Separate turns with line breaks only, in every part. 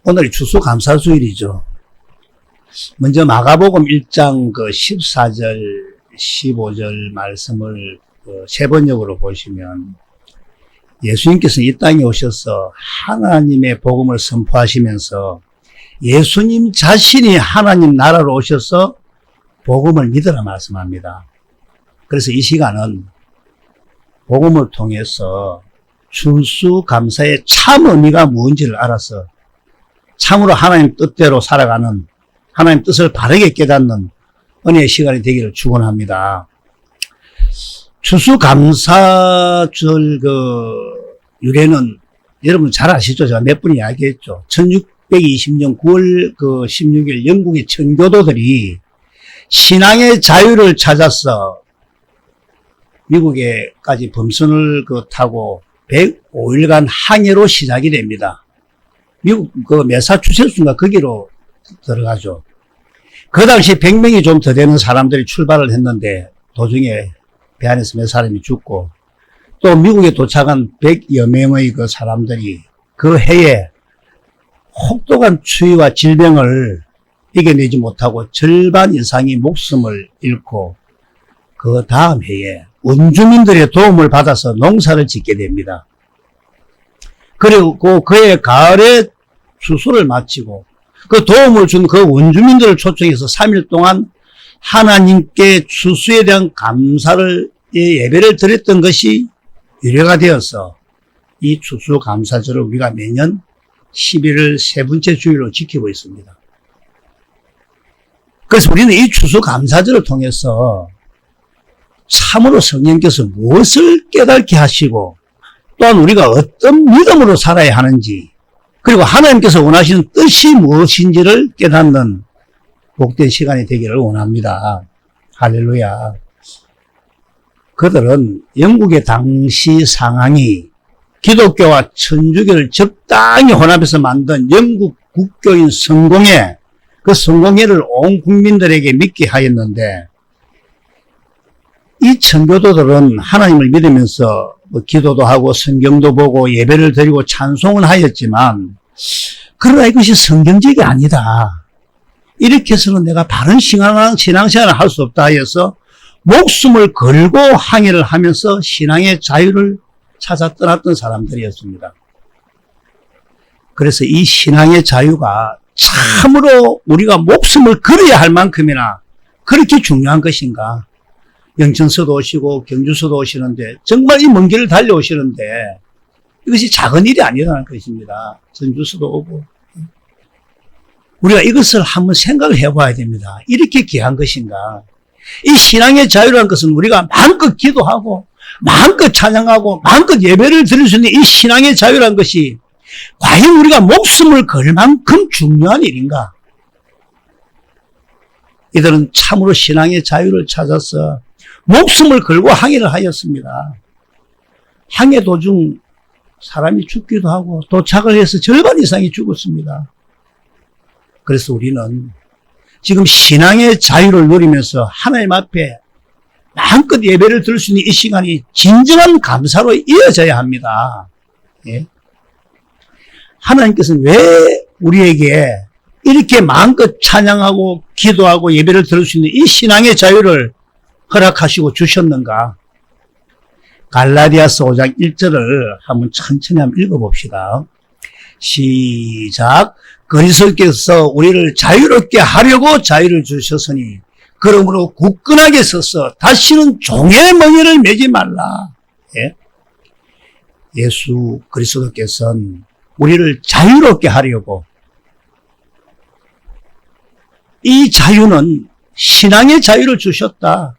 오늘이 추수감사주일이죠. 먼저 마가복음 1장 14절, 15절 말씀을 세 번역으로 보시면 예수님께서 이 땅에 오셔서 하나님의 복음을 선포하시면서 예수님 자신이 하나님 나라로 오셔서 복음을 믿으라 말씀합니다. 그래서 이 시간은 복음을 통해서 추수감사의 참 의미가 무엇인지를 알아서 참으로 하나님 뜻대로 살아가는, 하나님 뜻을 바르게 깨닫는 은혜의 시간이 되기를 축원합니다. 추수감사절 유래는 여러분 잘 아시죠? 제가 몇 번 이야기했죠. 1620년 9월 16일 영국의 천교도들이 신앙의 자유를 찾아서 미국에까지 범선을 타고 105일간 항해로 시작이 됩니다. 미국 매사추세츠인가 거기로 들어가죠. 그 당시 100명이 좀 더 되는 사람들이 출발을 했는데 도중에 배 안에서 몇 사람이 죽고 또 미국에 도착한 100여 명의 사람들이 그 해에 혹독한 추위와 질병을 이겨내지 못하고 절반 이상이 목숨을 잃고 그 다음 해에 원주민들의 도움을 받아서 농사를 짓게 됩니다. 그리고 그해 가을에 추수를 마치고 그 도움을 준 그 원주민들을 초청해서 3일 동안 하나님께 추수에 대한 감사를 예배를 드렸던 것이 유래가 되어서 이 추수감사절을 우리가 매년 11월 세 번째 주일로 지키고 있습니다. 그래서 우리는 이 추수감사절을 통해서 참으로 성령께서 무엇을 깨닫게 하시고 또한 우리가 어떤 믿음으로 살아야 하는지 그리고 하나님께서 원하시는 뜻이 무엇인지를 깨닫는 복된 시간이 되기를 원합니다. 할렐루야. 그들은 영국의 당시 상황이 기독교와 천주교를 적당히 혼합해서 만든 영국 국교인 성공회, 그 성공회를 온 국민들에게 믿게 하였는데 이 천교도들은 하나님을 믿으면서 기도도 하고 성경도 보고 예배를 드리고 찬송을 하였지만 그러나 이것이 성경적이 아니다. 이렇게 해서는 내가 바른 신앙생활을 할 수 없다 하여서 목숨을 걸고 항해를 하면서 신앙의 자유를 찾아 떠났던 사람들이었습니다. 그래서 이 신앙의 자유가 참으로 우리가 목숨을 걸어야 할 만큼이나 그렇게 중요한 것인가? 영천서도 오시고 경주서도 오시는데 정말 이 먼 길을 달려오시는데 이것이 작은 일이 아니라는 것입니다. 전주서도 오고 우리가 이것을 한번 생각을 해봐야 됩니다. 이렇게 귀한 것인가? 이 신앙의 자유라는 것은 우리가 마음껏 기도하고 마음껏 찬양하고 마음껏 예배를 드릴 수 있는 이 신앙의 자유라는 것이 과연 우리가 목숨을 걸 만큼 중요한 일인가? 이들은 참으로 신앙의 자유를 찾아서 목숨을 걸고 항해를 하였습니다. 항해 도중 사람이 죽기도 하고 도착을 해서 절반 이상이 죽었습니다. 그래서 우리는 지금 신앙의 자유를 누리면서 하나님 앞에 마음껏 예배를 드릴 수 있는 이 시간이 진정한 감사로 이어져야 합니다. 예? 하나님께서는 왜 우리에게 이렇게 마음껏 찬양하고 기도하고 예배를 드릴 수 있는 이 신앙의 자유를 허락하시고 주셨는가? 갈라디아서 5장 1절을 한번 천천히 한번 읽어봅시다. 시작. 그리스도께서 우리를 자유롭게 하려고 자유를 주셨으니 그러므로 굳건하게 서서 다시는 종의 멍에를 매지 말라. 예? 예수 그리스도께서는 우리를 자유롭게 하려고 이 자유는 신앙의 자유를 주셨다.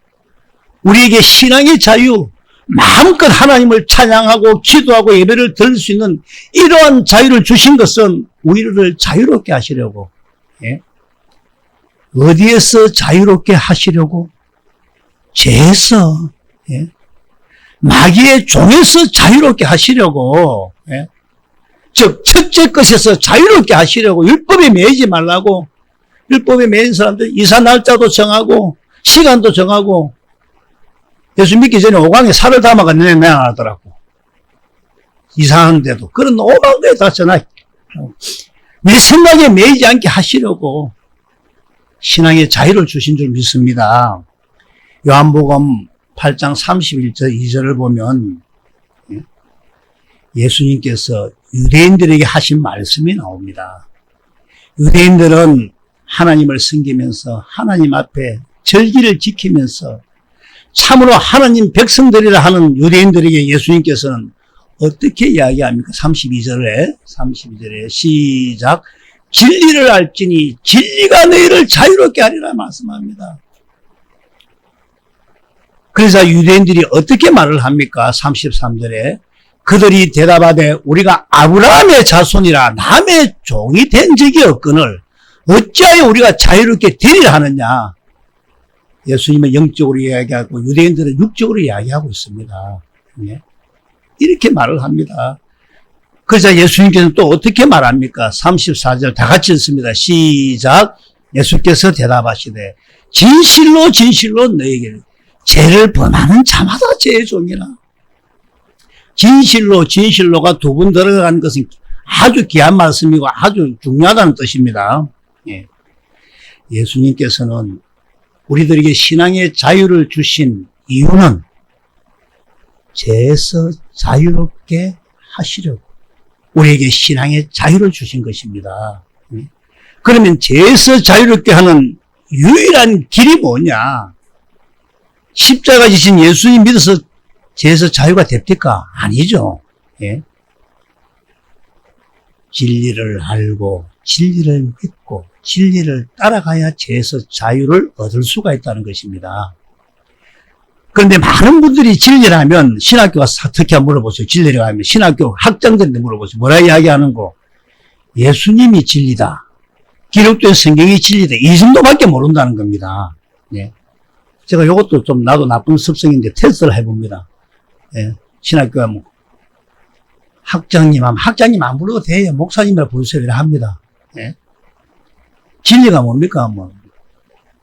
우리에게 신앙의 자유, 마음껏 하나님을 찬양하고 기도하고 예배를 드릴 수 있는 이러한 자유를 주신 것은 우리를 자유롭게 하시려고. 예? 어디에서 자유롭게 하시려고? 죄에서, 예? 마귀의 종에서 자유롭게 하시려고. 예? 즉 첫째 것에서 자유롭게 하시려고 율법에 매이지 말라고. 율법에 매인 사람들 이사 날짜도 정하고 시간도 정하고 예수 믿기 전에 오강에 살을 담아가 내놔더라고. 이상한데도 그런 오만 거에 다 전화. 내 생각에 매이지 않게 하시려고 신앙의 자유를 주신 줄 믿습니다. 요한복음 8장 31절 2절을 보면 예수님께서 유대인들에게 하신 말씀이 나옵니다. 유대인들은 하나님을 섬기면서 하나님 앞에 절기를 지키면서 참으로 하나님 백성들이라 하는 유대인들에게 예수님께서는 어떻게 이야기합니까? 32절에 시작. 진리를 알지니 진리가 너희를 자유롭게 하리라 말씀합니다. 그래서 유대인들이 어떻게 말을 합니까? 33절에 그들이 대답하되 우리가 아브라함의 자손이라 남의 종이 된 적이 없거늘 어찌하여 우리가 자유롭게 되리라 하느냐. 예수님은 영적으로 이야기하고 유대인들은 육적으로 이야기하고 있습니다. 이렇게 말을 합니다. 그래서 예수님께서는 또 어떻게 말합니까? 34절 다 같이 읽습니다. 시작. 예수께서 대답하시되 진실로 진실로 너에게 죄를 범하는 자마다 죄의 종이라. 진실로 진실로가 두 번 들어간 것은 아주 귀한 말씀이고 아주 중요하다는 뜻입니다. 예수님께서는 우리들에게 신앙의 자유를 주신 이유는 죄에서 자유롭게 하시려고 우리에게 신앙의 자유를 주신 것입니다. 그러면 죄에서 자유롭게 하는 유일한 길이 뭐냐? 십자가 지신 예수님 믿어서 죄에서 자유가 됩니까? 아니죠. 진리를 알고 진리를 믿고 진리를 따라가야 죄에서 자유를 얻을 수가 있다는 것입니다. 그런데 많은 분들이 진리를 하면 신학교 가서 특히 한번 물어보세요. 진리를 하면 신학교 학장들한테 물어보세요. 뭐라 이야기하는 거? 예수님이 진리다. 기록된 성경이 진리다. 이 정도밖에 모른다는 겁니다. 제가 이것도 좀 나도 나쁜 습성인데 테스트를 해봅니다. 신학교 가면 학장님 안 불러도 돼요. 목사님이라 부르세요. 이렇게 합니다. 진리가 뭡니까?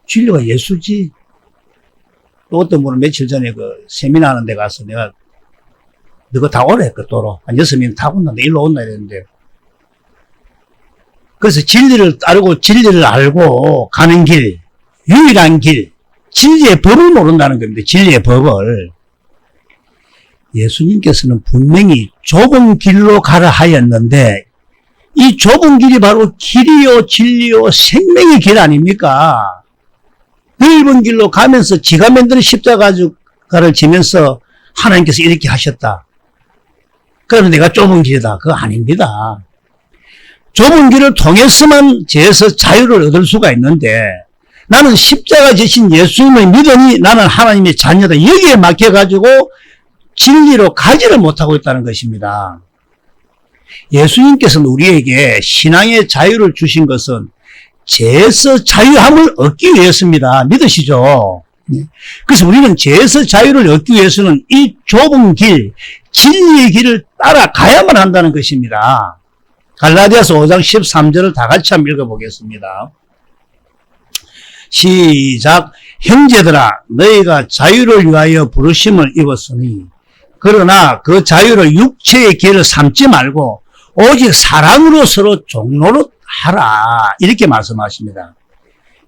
진리가 예수지. 또 어떤 분은 며칠 전에 그 세미나 하는 데 가서 내가 너가 다 오라 했거 도로. 한 6명 다 온다. 일로 온다 이랬는데. 그래서 진리를 따르고 진리를 알고 가는 길, 유일한 길, 진리의 법을 모른다는 겁니다. 진리의 법을. 예수님께서는 분명히 좁은 길로 가라 하였는데 이 좁은 길이 바로 길이요 진리요 생명의 길 아닙니까? 넓은 길로 가면서 지가 만드는 십자가를 지면서 하나님께서 이렇게 하셨다. 그러면 내가 좁은 길이다. 그거 아닙니다. 좁은 길을 통해서만 죄에서 자유를 얻을 수가 있는데 나는 십자가 지신 예수님을 믿으니 나는 하나님의 자녀다. 여기에 막혀가지고 진리로 가지를 못하고 있다는 것입니다. 예수님께서는 우리에게 신앙의 자유를 주신 것은 죄에서 자유함을 얻기 위해서입니다. 믿으시죠? 그래서 우리는 죄에서 자유를 얻기 위해서는 이 좁은 길, 진리의 길을 따라가야만 한다는 것입니다. 갈라디아서 5장 13절을 다 같이 한번 읽어보겠습니다. 시작. 형제들아 너희가 자유를 위하여 부르심을 입었으니 그러나 그 자유를 육체의 길을 삼지 말고 오직 사랑으로 서로 종로로 하라. 이렇게 말씀하십니다.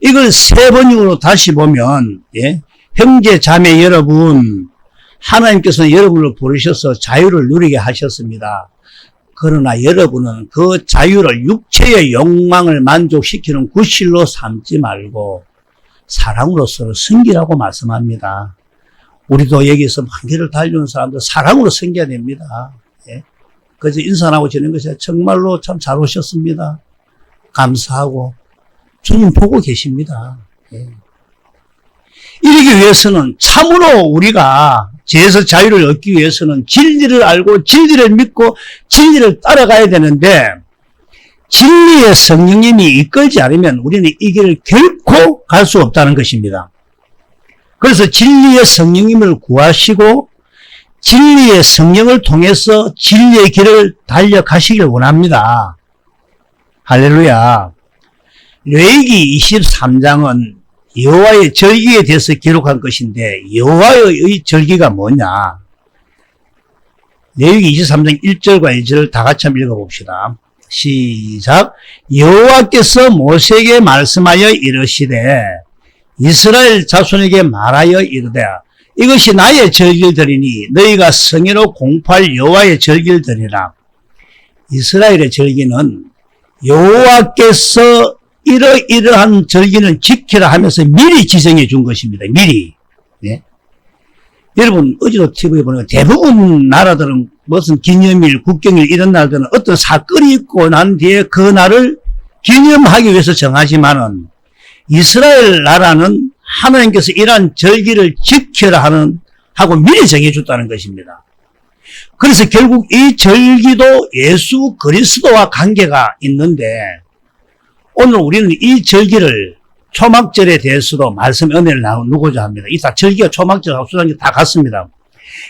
이걸 세 번역으로 다시 보면 형제 자매 여러분 하나님께서 여러분을 부르셔서 자유를 누리게 하셨습니다. 그러나 여러분은 그 자유를 육체의 욕망을 만족시키는 구실로 삼지 말고 사랑으로 서로 섬기라고 말씀합니다. 우리도 여기서 만개를 달려온 사람들 사랑으로 섬겨야 됩니다. 그래서 인사하고 지는 것이 정말로 참 잘 오셨습니다. 감사하고 주님 보고 계십니다. 이러기 위해서는 참으로 우리가 죄에서 자유를 얻기 위해서는 진리를 알고 진리를 믿고 진리를 따라가야 되는데 진리의 성령님이 이끌지 않으면 우리는 이 길을 결코 갈 수 없다는 것입니다. 그래서 진리의 성령님을 구하시고 진리의 성령을 통해서 진리의 길을 달려가시길 원합니다. 할렐루야. 레위기 23장은 여호와의 절기에 대해서 기록한 것인데 여호와의 절기가 뭐냐? 레위기 23장 1절과 2절을 다 같이 한번 읽어봅시다. 시작. 여호와께서 모세에게 말씀하여 이르시되 이스라엘 자손에게 말하여 이르되 이것이 나의 절기들이니 너희가 성회로 공포할 여호와의 절기들이라. 이스라엘의 절기는 여호와께서 이러이러한 절기는 지키라 하면서 미리 지정해 준 것입니다. 미리. 예? 여러분 어제도 TV에 보니까 대부분 나라들은 무슨 기념일, 국경일 이런 날들은 어떤 사건이 있고 난 뒤에 그 날을 기념하기 위해서 정하지만은 이스라엘 나라는 하나님께서 이러한 절기를 지켜라 하고 미리 정해줬다는 것입니다. 그래서 결국 이 절기도 예수 그리스도와 관계가 있는데 오늘 우리는 이 절기를 초막절에 대해서도 말씀 은혜를 나누고자 합니다. 이 다 절기가 초막절하고 수장절 다 같습니다.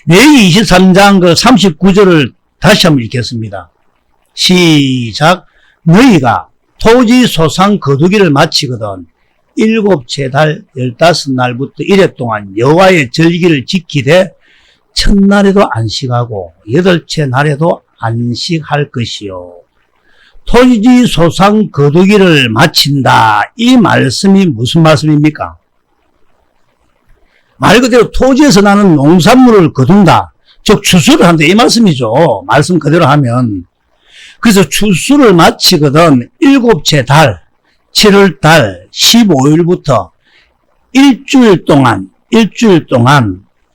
레위기 23장 그 39절을 다시 한번 읽겠습니다. 시작. 너희가 토지 소상 거두기를 마치거든 일곱째 달 15날부터 이래 동안 여호와의 절기를 지키되 첫날에도 안식하고 여덟째 날에도 안식할 것이요. 토지 소상 거두기를 마친다. 이 말씀이 무슨 말씀입니까? 말 그대로 토지에서 나는 농산물을 거둔다. 즉 추수를 한다. 이 말씀이죠. 말씀 그대로 하면. 그래서 추수를 마치거든 일곱째 달 7월달 15일부터 일주일 동안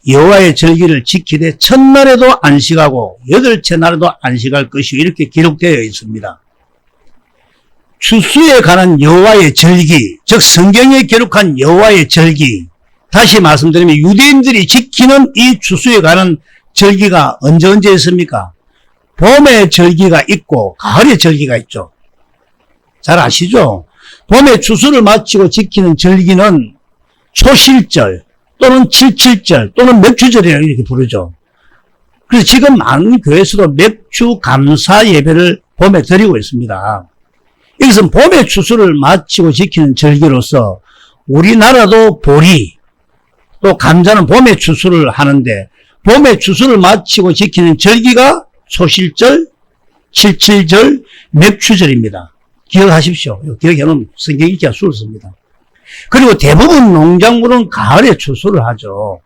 여호와의 절기를 지키되 첫날에도 안식하고 여덟째 날에도 안식할 것이 이렇게 기록되어 있습니다. 추수에 관한 여호와의 절기, 즉 성경에 기록한 여호와의 절기, 다시 말씀드리면 유대인들이 지키는 이 추수에 관한 절기가 언제 있습니까? 봄의 절기가 있고 가을의 절기가 있죠. 잘 아시죠? 봄에 추수를 마치고 지키는 절기는 초실절 또는 칠칠절 또는 맥주절이라고 이렇게 부르죠. 그래서 지금 많은 교회에서도 맥주 감사 예배를 봄에 드리고 있습니다. 이것은 봄에 추수를 마치고 지키는 절기로서 우리나라도 보리 또 감자는 봄에 추수를 하는데 봄에 추수를 마치고 지키는 절기가 소실절, 칠칠절, 맥주절입니다. 기억하십시오. 기억해놓으면 성경 읽기가 수월습니다. 그리고 대부분 농작물은 가을에 추수를 하죠.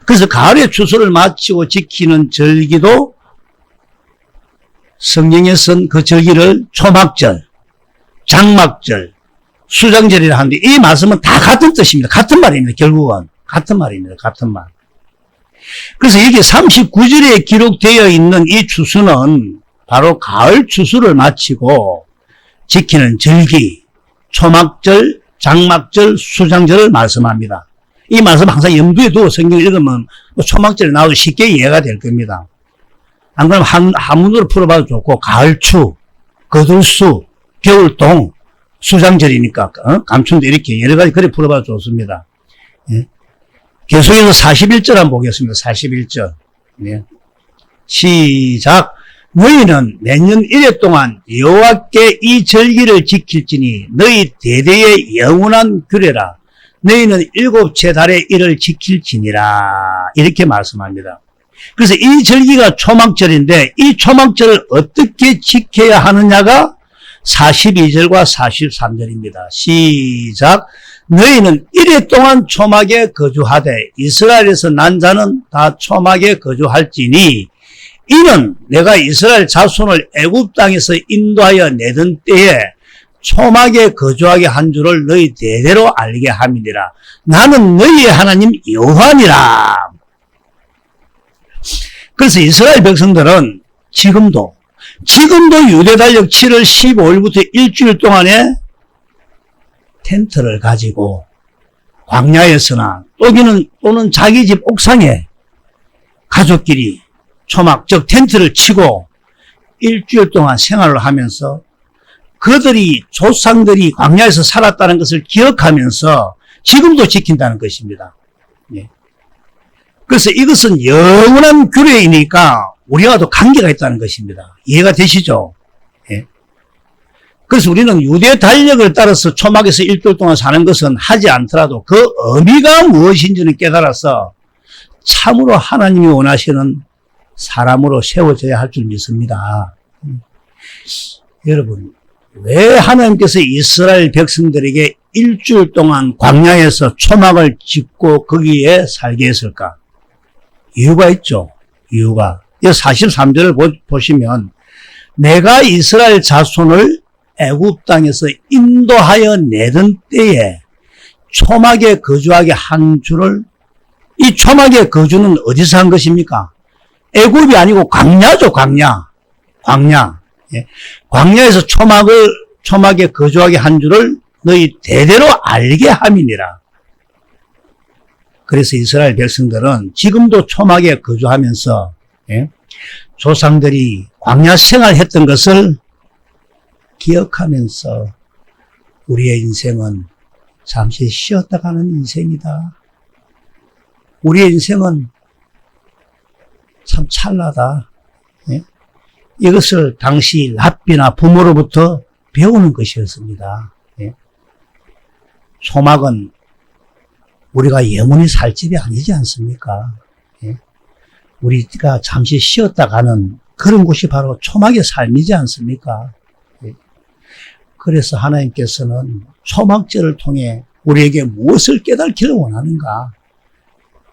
그래서 가을에 추수를 마치고 지키는 절기도 성경에 쓴 그 절기를 초막절, 장막절, 수장절이라 하는데 이 말씀은 다 같은 뜻입니다. 같은 말입니다. 결국은. 같은 말입니다. 같은 말. 그래서 여기 39절에 기록되어 있는 이 추수는 바로 가을 추수를 마치고 지키는 절기, 초막절, 장막절, 수장절을 말씀합니다. 이 말씀 항상 염두에 두고 성경을 읽으면 초막절에 나와도 쉽게 이해가 될 겁니다. 안 그러면 한문으로 풀어봐도 좋고 가을추, 거들수, 겨울동, 수장절이니까 감춘도 이렇게 여러 가지 그래 풀어봐도 좋습니다. 예. 계속해서 41절 한번 보겠습니다. 41절. 예. 시작. 너희는 내년 1회 동안 여호와께 이 절기를 지킬지니 너희 대대의 영원한 규례라. 너희는 일곱째 달에 이를 지킬지니라. 이렇게 말씀합니다. 그래서 이 절기가 초막절인데 이 초막절을 어떻게 지켜야 하느냐가 42절과 43절입니다. 시작. 너희는 1회 동안 초막에 거주하되 이스라엘에서 난 자는 다 초막에 거주할지니 이는 내가 이스라엘 자손을 애굽 땅에서 인도하여 내던 때에 초막에 거주하게 한 줄을 너희 대대로 알게 함이니라. 나는 너희의 하나님 여호와니라. 그래서 이스라엘 백성들은 지금도 유대 달력 7월 15일부터 일주일 동안에 텐트를 가지고 광야에서나 또는 자기 집 옥상에 가족끼리 초막, 즉 텐트를 치고 일주일 동안 생활을 하면서 그들이 조상들이 광야에서 살았다는 것을 기억하면서 지금도 지킨다는 것입니다. 예. 그래서 이것은 영원한 규례이니까 우리와도 관계가 있다는 것입니다. 이해가 되시죠? 예. 그래서 우리는 유대 달력을 따라서 초막에서 일주일 동안 사는 것은 하지 않더라도 그 의미가 무엇인지는 깨달아서 참으로 하나님이 원하시는 사람으로 세워져야 할 줄 믿습니다. 여러분, 왜 하나님께서 이스라엘 백성들에게 일주일 동안 광야에서 초막을 짓고 거기에 살게 했을까? 이유가 있죠. 이유가. 이 43절을 보시면 내가 이스라엘 자손을 애굽 땅에서 인도하여 내던 때에 초막에 거주하게 한 주를, 이 초막의 거주는 어디서 한 것입니까? 애굽이 아니고 광야죠. 광야. 예. 광야에서 초막에 거주하게 한 줄을 너희 대대로 알게 함이니라. 그래서 이스라엘 백성들은 지금도 초막에 거주하면서, 예, 조상들이 광야 생활했던 것을 기억하면서 우리의 인생은 잠시 쉬었다 가는 인생이다. 우리의 인생은 참 찰나다. 예? 이것을 당시 랍비나 부모로부터 배우는 것이었습니다. 예? 초막은 우리가 영원히 살 집이 아니지 않습니까? 예? 우리가 잠시 쉬었다 가는 그런 곳이 바로 초막의 삶이지 않습니까? 예? 그래서 하나님께서는 초막절을 통해 우리에게 무엇을 깨닫기를 원하는가?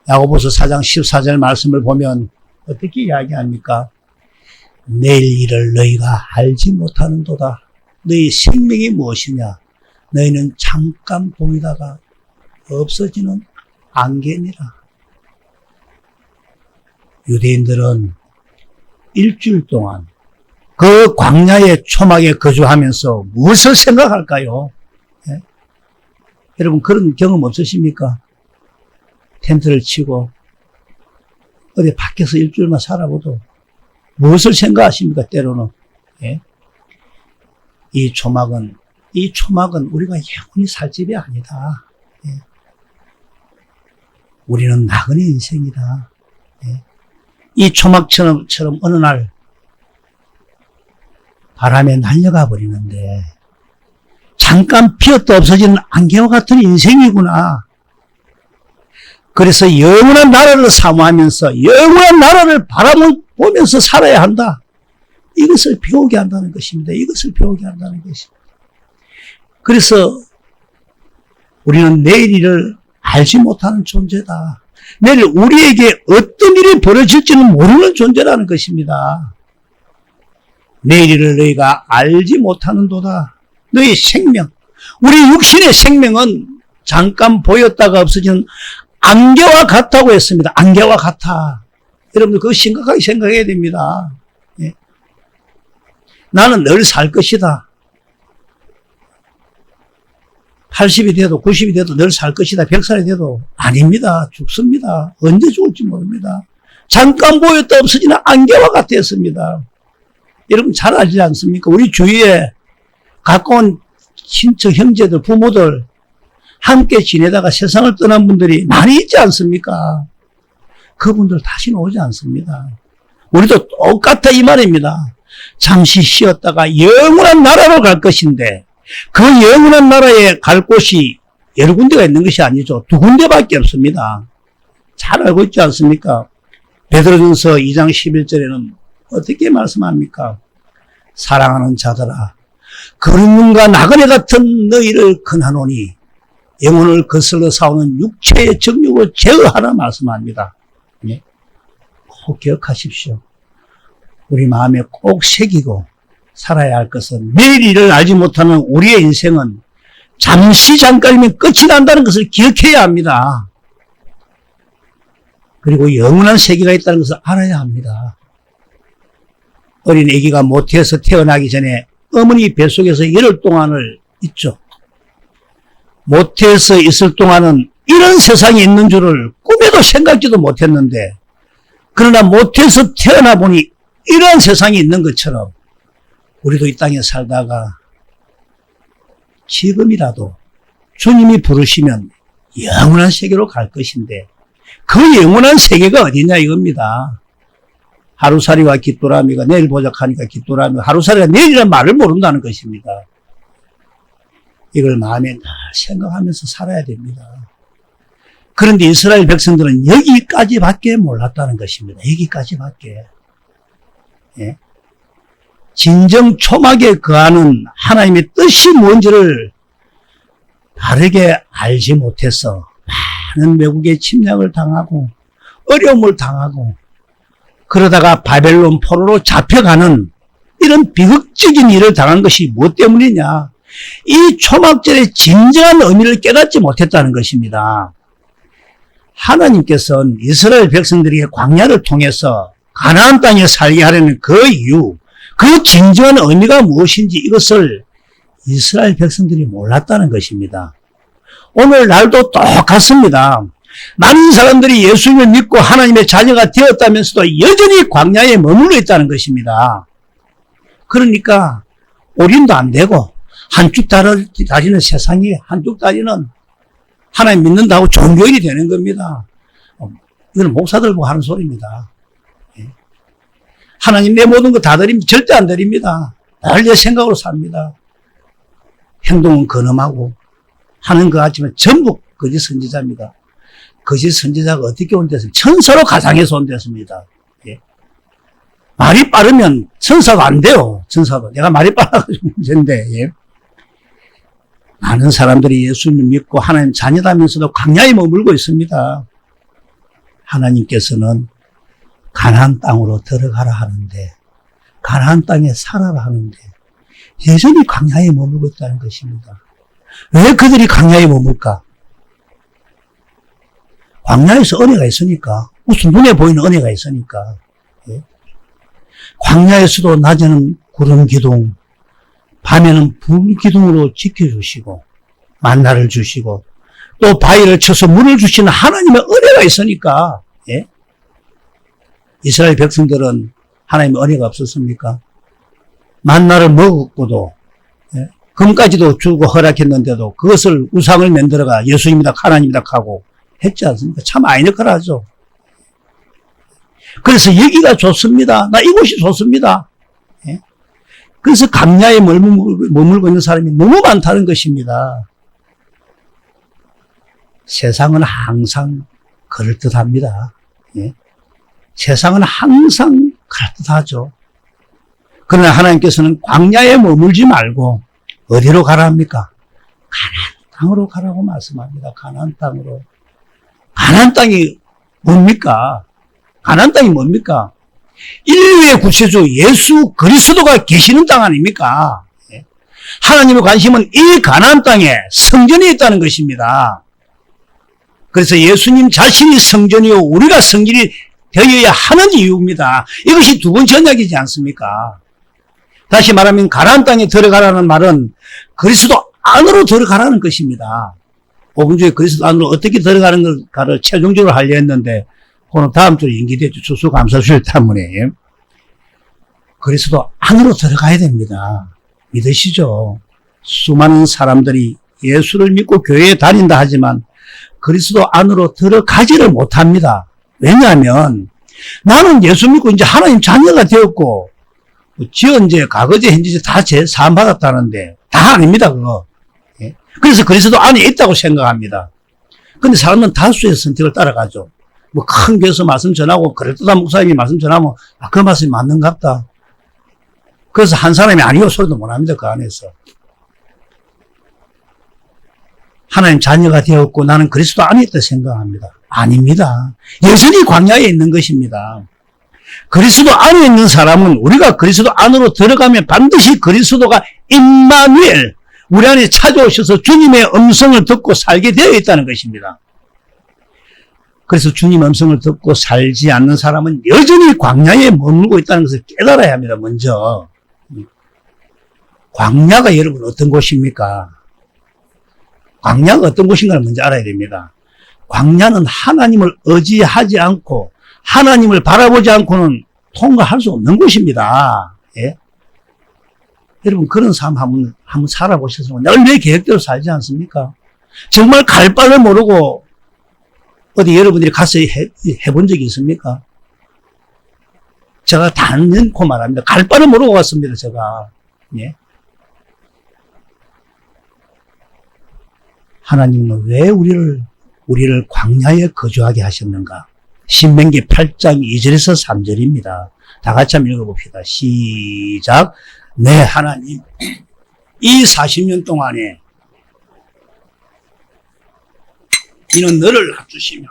야고보서 4장 14절 말씀을 보면 어떻게 이야기합니까? 내일 일을 너희가 알지 못하는도다. 너희 생명이 무엇이냐? 너희는 잠깐 보이다가 없어지는 안개니라. 유대인들은 일주일 동안 그 광야의 초막에 거주하면서 무엇을 생각할까요? 예? 여러분 그런 경험 없으십니까? 텐트를 치고 어디 밖에서 일주일만 살아보도 무엇을 생각하십니까? 때로는. 예? 이 초막은 우리가 영원히 살 집이 아니다. 예? 우리는 나그네 인생이다. 예? 이 초막처럼 어느 날 바람에 날려가 버리는데 잠깐 피었다 없어지는 안개와 같은 인생이구나. 그래서 영원한 나라를 사모하면서 영원한 나라를 바라보면서 살아야 한다. 이것을 배우게 한다는 것입니다. 이것을 배우게 한다는 것입니다. 그래서 우리는 내일 일을 알지 못하는 존재다. 내일 우리에게 어떤 일이 벌어질지는 모르는 존재라는 것입니다. 내일 일을 너희가 알지 못하는도다. 너희 생명, 우리 육신의 생명은 잠깐 보였다가 없어지는 안개와 같다고 했습니다. 안개와 같아. 여러분들 그거 심각하게 생각해야 됩니다. 예. 나는 늘 살 것이다. 80이 돼도 90이 돼도 늘 살 것이다. 100살이 돼도 아닙니다. 죽습니다. 언제 죽을지 모릅니다. 잠깐 보였다 없어지는 안개와 같았습니다. 여러분 잘 알지 않습니까? 우리 주위에 가까운 친척, 형제들, 부모들 함께 지내다가 세상을 떠난 분들이 많이 있지 않습니까? 그분들 다시는 오지 않습니다. 우리도 똑같아 이 말입니다. 잠시 쉬었다가 영원한 나라로 갈 것인데 그 영원한 나라에 갈 곳이 여러 군데가 있는 것이 아니죠. 두 군데밖에 없습니다. 잘 알고 있지 않습니까? 베드로전서 2장 11절에는 어떻게 말씀합니까? 사랑하는 자들아, 그림과 나그네 같은 너희를 권하노니 영혼을 거슬러 싸우는 육체의 정욕을 제어하라 말씀합니다. 예? 꼭 기억하십시오. 우리 마음에 꼭 새기고 살아야 할 것은 내일 일을 알지 못하는 우리의 인생은 잠깐이면 끝이 난다는 것을 기억해야 합니다. 그리고 영원한 세계가 있다는 것을 알아야 합니다. 어린 아기가 모태에서 태어나기 전에 어머니 뱃속에서 열흘 동안을 있죠. 모태에서 있을 동안은 이런 세상이 있는 줄을 꿈에도 생각지도 못했는데 그러나 모태에서 태어나 보니 이런 세상이 있는 것처럼 우리도 이 땅에 살다가 지금이라도 주님이 부르시면 영원한 세계로 갈 것인데 그 영원한 세계가 어디냐 이겁니다. 하루살이와 깃도라미가 내일 보자 하니까 깃도라미, 하루살이가 내일이라는 말을 모른다는 것입니다. 이걸 마음에 늘 생각하면서 살아야 됩니다. 그런데 이스라엘 백성들은 여기까지밖에 몰랐다는 것입니다. 여기까지밖에. 예? 진정 초막에 거하는 하나님의 뜻이 뭔지를 바르게 알지 못해서 많은 외국의 침략을 당하고 어려움을 당하고 그러다가 바벨론 포로로 잡혀가는 이런 비극적인 일을 당한 것이 무엇 때문이냐? 이 초막절의 진정한 의미를 깨닫지 못했다는 것입니다. 하나님께서는 이스라엘 백성들에게 광야를 통해서 가나안 땅에 살게 하려는 그 이유, 그 진정한 의미가 무엇인지 이것을 이스라엘 백성들이 몰랐다는 것입니다. 오늘날도 똑같습니다. 많은 사람들이 예수님을 믿고 하나님의 자녀가 되었다면서도 여전히 광야에 머물러 있다는 것입니다. 그러니까 올인도 안 되고 한쪽 다리는 세상이, 한쪽 다리는 하나님 믿는다고 종교인이 되는 겁니다. 이건 목사들 보고 하는 소리입니다. 하나님 내 모든 거 다 드립니다. 절대 안 드립니다. 늘 내 생각으로 삽니다. 행동은 근엄하고 하는 것 같지만 전부 거짓 선지자입니다. 거짓 선지자가 어떻게 온댔습니까? 천사로 가상해서 온댔습니다. 예. 말이 빠르면 천사가 안 돼요. 천사도. 내가 말이 빨라가지고 문제인데. 예. 많은 사람들이 예수님을 믿고 하나님 자녀다면서도 광야에 머물고 있습니다. 하나님께서는 가나안 땅으로 들어가라 하는데, 가나안 땅에 살아라 하는데 여전히 광야에 머물고 있다는 것입니다. 왜 그들이 광야에 머물까? 광야에서 은혜가 있으니까, 무슨 눈에 보이는 은혜가 있으니까. 예? 광야에서도 낮에는 구름 기둥, 밤에는 불 기둥으로 지켜주시고 만나를 주시고 또 바위를 쳐서 물을 주시는 하나님의 은혜가 있으니까. 예? 이스라엘 백성들은 하나님의 은혜가 없었습니까? 만나를 먹었고도 예? 금까지도 주고 허락했는데도 그것을 우상을 만들어가 예수님이다 하나님이다 하고 했지 않습니까? 참 아이러크하죠. 그래서 여기가 좋습니다. 나 이곳이 좋습니다. 예? 그래서 광야에 머물고 있는 사람이 너무 많다는 것입니다. 세상은 항상 그럴듯합니다. 예? 세상은 항상 그럴듯하죠. 그러나 하나님께서는 광야에 머물지 말고 어디로 가라 합니까? 가나안 땅으로 가라고 말씀합니다. 가나안 땅으로. 가나안 땅이 뭡니까? 가나안 땅이 뭡니까? 인류의 구세주 예수 그리스도가 계시는 땅 아닙니까? 하나님의 관심은 이 가나안 땅에 성전이 있다는 것입니다. 그래서 예수님 자신이 성전이요 우리가 성전이 되어야 하는 이유입니다. 이것이 두 번째 언약이지 않습니까? 다시 말하면 가나안 땅에 들어가라는 말은 그리스도 안으로 들어가라는 것입니다. 5분 주에 그리스도 안으로 어떻게 들어가는가를 최종적으로 하려 했는데 그건 다음 주에 연기됐죠. 추수감사주일 때문에. 그리스도 안으로 들어가야 됩니다. 믿으시죠? 수많은 사람들이 예수를 믿고 교회에 다닌다 하지만 그리스도 안으로 들어가지를 못합니다. 왜냐하면 나는 예수 믿고 이제 하나님 자녀가 되었고 지언제, 과거제, 현재제 다 사함 받았다는데 다 아닙니다. 그거. 예? 그래서 그리스도 안에 있다고 생각합니다. 근데 사람은 다수의 선택을 따라가죠. 뭐 큰 교회에서 말씀 전하고 그럴듯한 목사님이 말씀 전하면 그 말씀이 맞는갑다. 그래서 한 사람이 아니요 소리도 못합니다. 그 안에서. 하나님 자녀가 되었고 나는 그리스도 안에 있다 생각합니다. 아닙니다. 여전히 광야에 있는 것입니다. 그리스도 안에 있는 사람은 우리가 그리스도 안으로 들어가면 반드시 그리스도가 임마누엘 우리 안에 찾아오셔서 주님의 음성을 듣고 살게 되어 있다는 것입니다. 그래서 주님 음성을 듣고 살지 않는 사람은 여전히 광야에 머물고 있다는 것을 깨달아야 합니다. 먼저. 광야가 여러분 어떤 곳입니까? 광야가 어떤 곳인가를 먼저 알아야 됩니다. 광야는 하나님을 의지하지 않고 하나님을 바라보지 않고는 통과할 수 없는 곳입니다. 예? 여러분 그런 삶 한번 살아보셔서 늘 내 계획대로 살지 않습니까? 정말 갈 바를 모르고 어디 여러분들이 가서 해본 적이 있습니까? 제가 단연코 말합니다. 갈 바를 모르고 갔습니다. 제가. 예? 하나님은 왜 우리를 광야에 거주하게 하셨는가? 신명기 8장 2절에서 3절입니다. 다 같이 한번 읽어봅시다. 시작. 네, 하나님, 이 40년 동안에 이는 너를 낮추시며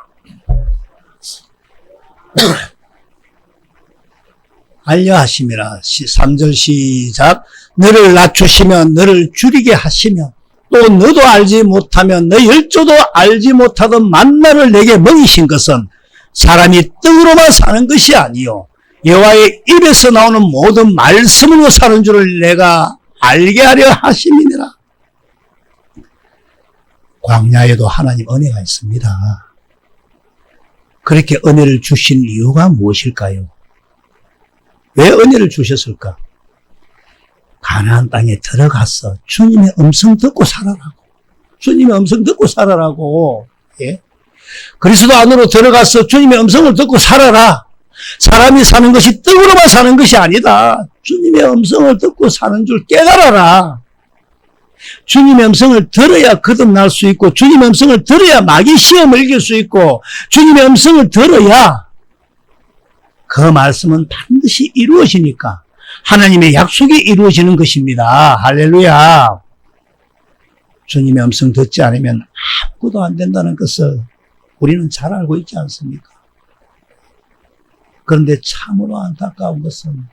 알려하심이라. 3절 시작. 너를 낮추시며 너를 줄이게 하시며 또 너도 알지 못하면 너 열조도 알지 못하던 만나를 내게 먹이신 것은 사람이 떡으로만 사는 것이 아니요 여호와의 입에서 나오는 모든 말씀으로 사는 줄을 내가 알게 하려 하심이니라. 광야에도 하나님 은혜가 있습니다. 그렇게 은혜를 주신 이유가 무엇일까요? 왜 은혜를 주셨을까? 가나안 땅에 들어가서 주님의 음성 듣고 살아라고. 주님의 음성 듣고 살아라고. 예? 그리스도 안으로 들어가서 주님의 음성을 듣고 살아라. 사람이 사는 것이 떡으로만 사는 것이 아니다. 주님의 음성을 듣고 사는 줄 깨달아라. 주님의 음성을 들어야 거듭날 수 있고, 주님의 음성을 들어야 마귀 시험을 이길 수 있고, 주님의 음성을 들어야 그 말씀은 반드시 이루어지니까 하나님의 약속이 이루어지는 것입니다. 할렐루야. 주님의 음성 듣지 않으면 아무것도 안 된다는 것을 우리는 잘 알고 있지 않습니까? 그런데 참으로 안타까운 것은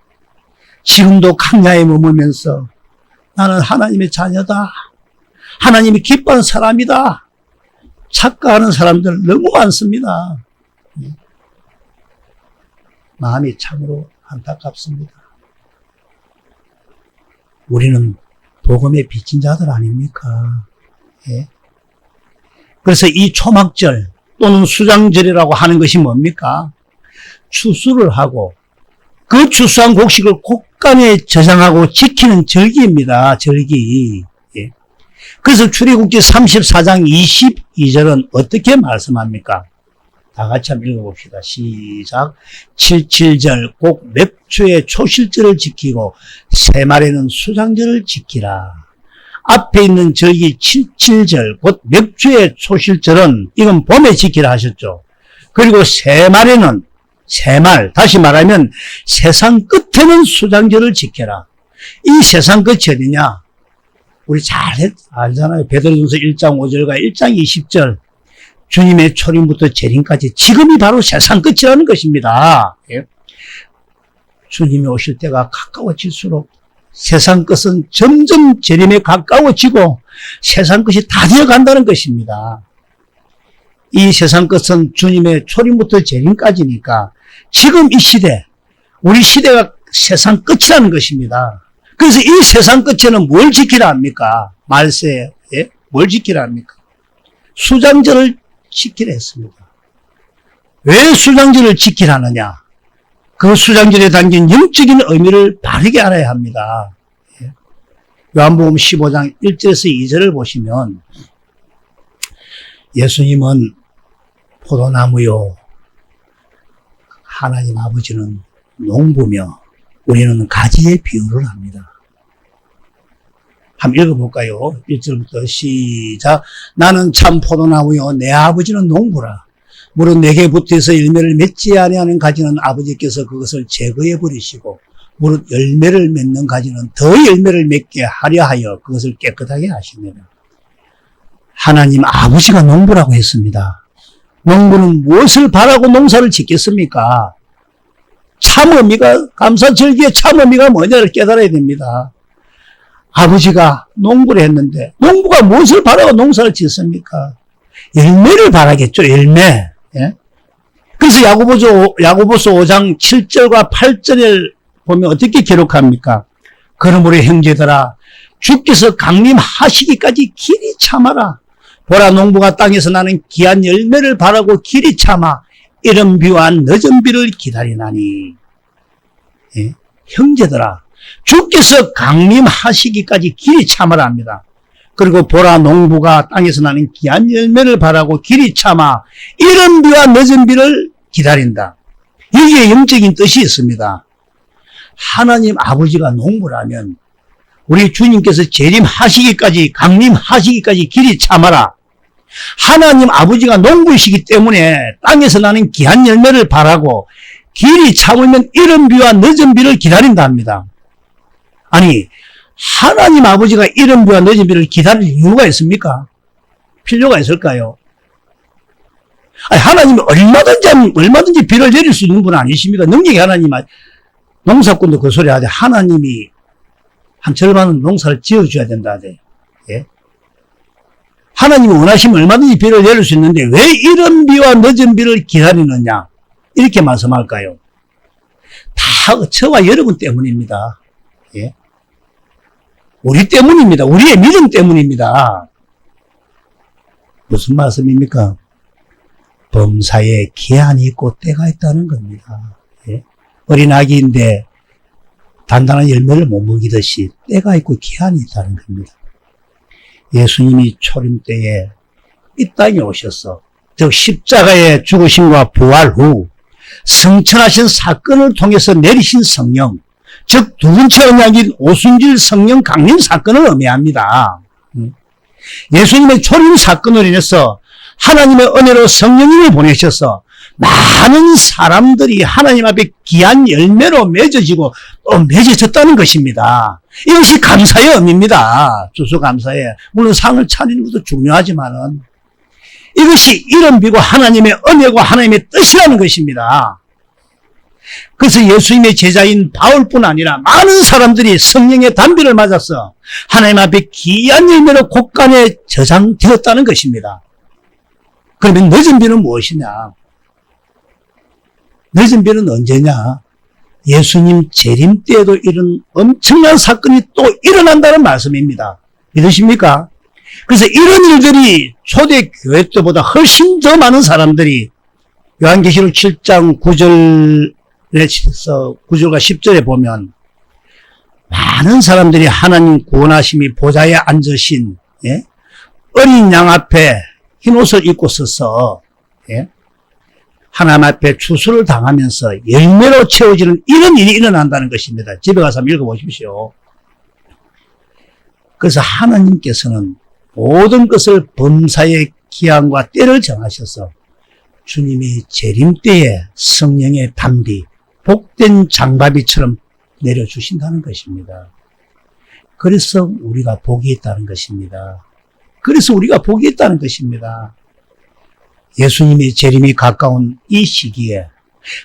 지금도 강야에 머물면서 나는 하나님의 자녀다. 하나님이 기뻐하는 사람이다. 착각하는 사람들 너무 많습니다. 마음이 참으로 안타깝습니다. 우리는 복음의 빚진 자들 아닙니까? 예? 그래서 이 초막절 또는 수장절이라고 하는 것이 뭡니까? 추수를 하고 그 추수한 곡식을 곳간에 저장하고 지키는 절기입니다. 절기. 예. 그래서 출애굽기 34장 22절은 어떻게 말씀합니까? 다 같이 한번 읽어봅시다. 시작. 77절 꼭 맵초의 초실절을 지키고 새말에는 수장절을 지키라. 앞에 있는 절기 77절 곧 맵초의 초실절은 이건 봄에 지키라 하셨죠. 그리고 새말에는 새말, 다시 말하면 세상 끝에는 수장절을 지켜라. 이 세상 끝이 어디냐? 우리 잘 알잖아요. 베드로전서 1장 5절과 1장 20절. 주님의 초림부터 재림까지 지금이 바로 세상 끝이라는 것입니다. 예? 주님이 오실 때가 가까워질수록 세상 끝은 점점 재림에 가까워지고 세상 끝이 다 되어간다는 것입니다. 이 세상 끝은 주님의 초림부터 재림까지니까 지금 이 시대, 우리 시대가 세상 끝이라는 것입니다. 그래서 이 세상 끝에는 뭘 지키라 합니까? 말세에 뭘 지키라 합니까? 수장절을 지키라 했습니다. 왜 수장절을 지키라느냐? 그 수장절에 담긴 영적인 의미를 바르게 알아야 합니다. 요한복음 15장 1절에서 2절을 보시면 예수님은 포도나무요, 하나님 아버지는 농부며 우리는 가지의 비유를 합니다. 한번 읽어볼까요? 1절부터 시작. 나는 참 포도나무요 내 아버지는 농부라. 물은 내게 붙어서 열매를 맺지 아니하는 가지는 아버지께서 그것을 제거해 버리시고 물은 열매를 맺는 가지는 더 열매를 맺게 하려 하여 그것을 깨끗하게 하십니다. 하나님 아버지가 농부라고 했습니다. 농부는 무엇을 바라고 농사를 짓겠습니까? 참 의미가, 감사절기의 참 의미가 뭐냐를 깨달아야 됩니다. 아버지가 농부를 했는데 농부가 무엇을 바라고 농사를 짓습니까? 열매를 바라겠죠. 열매. 예? 그래서 야고보서 5장 7절과 8절을 보면 어떻게 기록합니까? 그러므로 형제들아 주께서 강림하시기까지 길이 참아라. 보라 농부가 땅에서 나는 귀한 열매를 바라고 길이 참아 이른 비와 늦은 비를 기다리나니. 예? 형제들아 주께서 강림하시기까지 길이 참으라 합니다. 그리고 보라 농부가 땅에서 나는 귀한 열매를 바라고 길이 참아 이른 비와 늦은 비를 기다린다. 여기에 영적인 뜻이 있습니다. 하나님 아버지가 농부라면 우리 주님께서 재림하시기까지, 강림하시기까지 길이 참아라. 하나님 아버지가 농부이시기 때문에 땅에서 나는 귀한 열매를 바라고 길이 참으면 이른 비와 늦은 비를 기다린다 합니다. 아니, 하나님 아버지가 이른 비와 늦은 비를 기다릴 이유가 있습니까? 필요가 있을까요? 아니, 하나님이 얼마든지 비를 내릴 수 있는 분 아니십니까? 능력이 하나님, 농사꾼도 그 소리 하되 하나님이 한 절반은 농사를 지어줘야 된다 하대. 예? 하나님이 원하시면 얼마든지 비를 내릴 수 있는데 왜 이른 비와 늦은 비를 기다리느냐? 이렇게 말씀할까요? 다 저와 여러분 때문입니다. 예? 우리 때문입니다. 우리의 믿음 때문입니다. 무슨 말씀입니까? 범사에 기한이 있고 때가 있다는 겁니다. 예? 어린 아기인데 단단한 열매를 못 먹이듯이 때가 있고 기한이 있다는 겁니다. 예수님이 초림 때에 이 땅에 오셔서 즉 십자가의 죽으심과 부활 후 성천하신 사건을 통해서 내리신 성령, 즉 두 번째 언약인 오순절 성령 강림 사건을 의미합니다. 예수님의 초림 사건으로 인해서 하나님의 은혜로 성령님을 보내셔서 많은 사람들이 하나님 앞에 귀한 열매로 맺어지고 또 맺어졌다는 것입니다. 이것이 감사의 의미입니다. 추수감사에. 물론 상을 차리는 것도 중요하지만은 이것이 이른 비고 하나님의 은혜고 하나님의 뜻이라는 것입니다. 그래서 예수님의 제자인 바울뿐 아니라 많은 사람들이 성령의 단비를 맞아서 하나님 앞에 귀한 열매로 곳간에 저장되었다는 것입니다. 그러면 늦은 비는 무엇이냐? 늦은 비는 언제냐? 예수님 재림 때에도 이런 엄청난 사건이 또 일어난다는 말씀입니다. 믿으십니까? 그래서 이런 일들이 초대교회 때보다 훨씬 더 많은 사람들이 요한계시록 7장 9절과 10절에 보면 많은 사람들이 하나님 구원하심이 보좌에 앉으신 어린 양 앞에 흰 옷을 입고 서서 하나님 앞에 추수를 당하면서 열매로 채워지는 이런 일이 일어난다는 것입니다. 집에 가서 한번 읽어보십시오. 그래서 하나님께서는 모든 것을 범사의 기한과 때를 정하셔서 주님이 재림 때에 성령의 단비, 복된 장바비처럼 내려주신다는 것입니다. 그래서 우리가 복이 있다는 것입니다. 그래서 우리가 복이 있다는 것입니다. 예수님의 재림이 가까운 이 시기에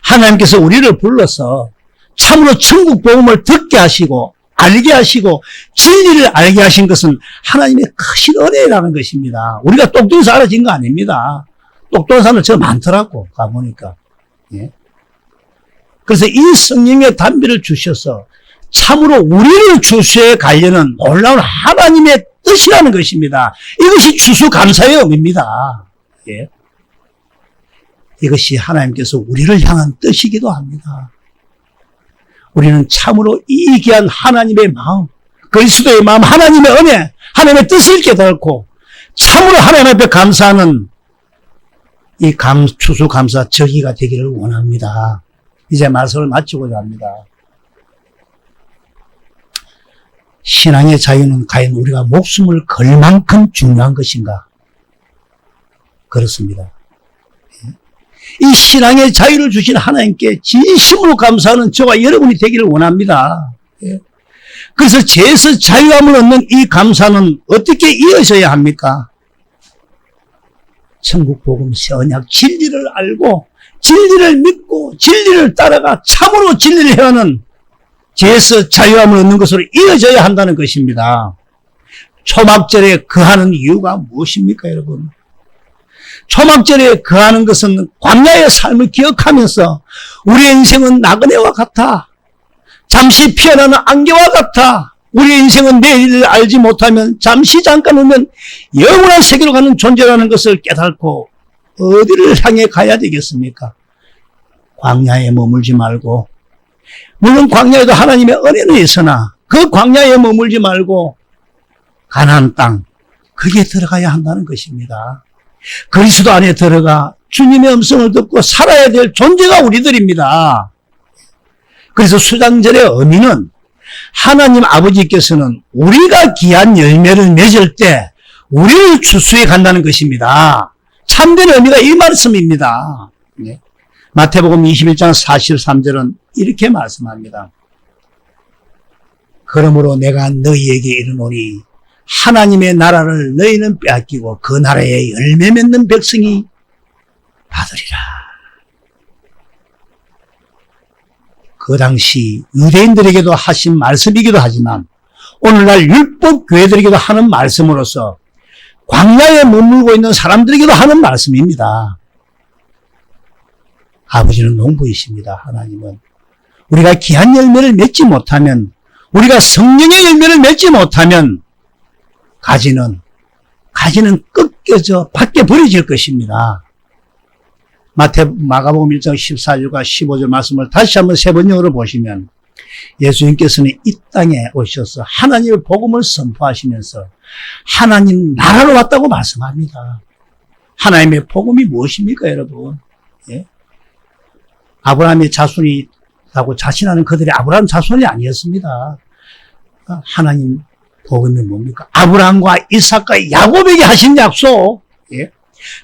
하나님께서 우리를 불러서 참으로 천국 복음을 듣게 하시고 알게 하시고 진리를 알게 하신 것은 하나님의 크신 은혜라는 것입니다. 우리가 똑똑해서 알아진 거 아닙니다. 똑똑한 사람들 저 많더라고 가보니까. 예? 그래서 이 성령의 단비를 주셔서 참으로 우리를 추수에 가려는 놀라운 하나님의 뜻이라는 것입니다. 이것이 추수감사의 의미입니다. 예? 이것이 하나님께서 우리를 향한 뜻이기도 합니다. 우리는 참으로 이 귀한 하나님의 마음, 그리스도의 마음, 하나님의 은혜, 하나님의 뜻을 깨닫고 참으로 하나님 앞에 감사하는 이 추수감사 저기가 되기를 원합니다. 이제 말씀을 마치고자 합니다. 신앙의 자유는 과연 우리가 목숨을 걸 만큼 중요한 것인가? 그렇습니다. 이 신앙의 자유를 주신 하나님께 진심으로 감사하는 저와 여러분이 되기를 원합니다. 그래서 죄에서 자유함을 얻는 이 감사는 어떻게 이어져야 합니까? 천국 복음 언약 진리를 알고 진리를 믿고 진리를 따라가 참으로 진리를 행하는 죄에서 자유함을 얻는 것으로 이어져야 한다는 것입니다. 초막절에 거하는 이유가 무엇입니까, 여러분? 초막절에 거하는 것은 광야의 삶을 기억하면서 우리의 인생은 나그네와 같아. 잠시 피어나는 안개와 같아. 우리의 인생은 내일을 알지 못하면 잠시 잠깐 오면 영원한 세계로 가는 존재라는 것을 깨닫고 어디를 향해 가야 되겠습니까? 광야에 머물지 말고, 물론 광야에도 하나님의 은혜는 있으나 그 광야에 머물지 말고 가나안 땅, 거기에 들어가야 한다는 것입니다. 그리스도 안에 들어가 주님의 음성을 듣고 살아야 될 존재가 우리들입니다. 그래서 수장절의 의미는 하나님 아버지께서는 우리가 귀한 열매를 맺을 때 우리를 추수해 간다는 것입니다. 참된 의미가 이 말씀입니다. 네. 마태복음 21장 43절은 이렇게 말씀합니다. 그러므로 내가 너희에게 이르노니 하나님의 나라를 너희는 빼앗기고 그 나라에 열매 맺는 백성이 받으리라. 그 당시 유대인들에게도 하신 말씀이기도 하지만 오늘날 율법 교회들에게도 하는 말씀으로서 광야에 머물고 있는 사람들에게도 하는 말씀입니다. 아버지는 농부이십니다. 하나님은 우리가 귀한 열매를 맺지 못하면, 우리가 성령의 열매를 맺지 못하면 가지는 꺾여져 밖에 버려질 것입니다. 마가복음 1장 14절과 15절 말씀을 다시 한번 세 번역으로 보시면 예수님께서는 이 땅에 오셔서 하나님의 복음을 선포하시면서 하나님 나라로 왔다고 말씀합니다. 하나님의 복음이 무엇입니까, 여러분? 예? 아브라함의 자손이라고 자신하는 그들이 아브라함 자손이 아니었습니다. 하나님 복음이 뭡니까? 아브라함과 이삭과 야곱에게 하신 약속, 예?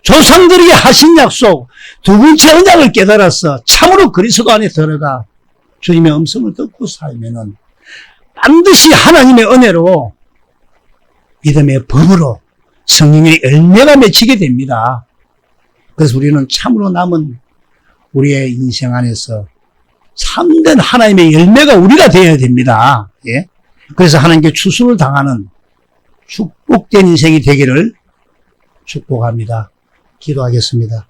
조상들에게 하신 약속, 두 번째 언약을 깨달아서 참으로 그리스도 안에 들어가 주님의 음성을 듣고 살면은 반드시 하나님의 은혜로 믿음의 법으로 성령의 열매가 맺히게 됩니다. 그래서 우리는 참으로 남은 우리의 인생 안에서 참된 하나님의 열매가 우리가 되어야 됩니다. 예? 그래서 하나님께 추수를 당하는 축복된 인생이 되기를 축복합니다. 기도하겠습니다.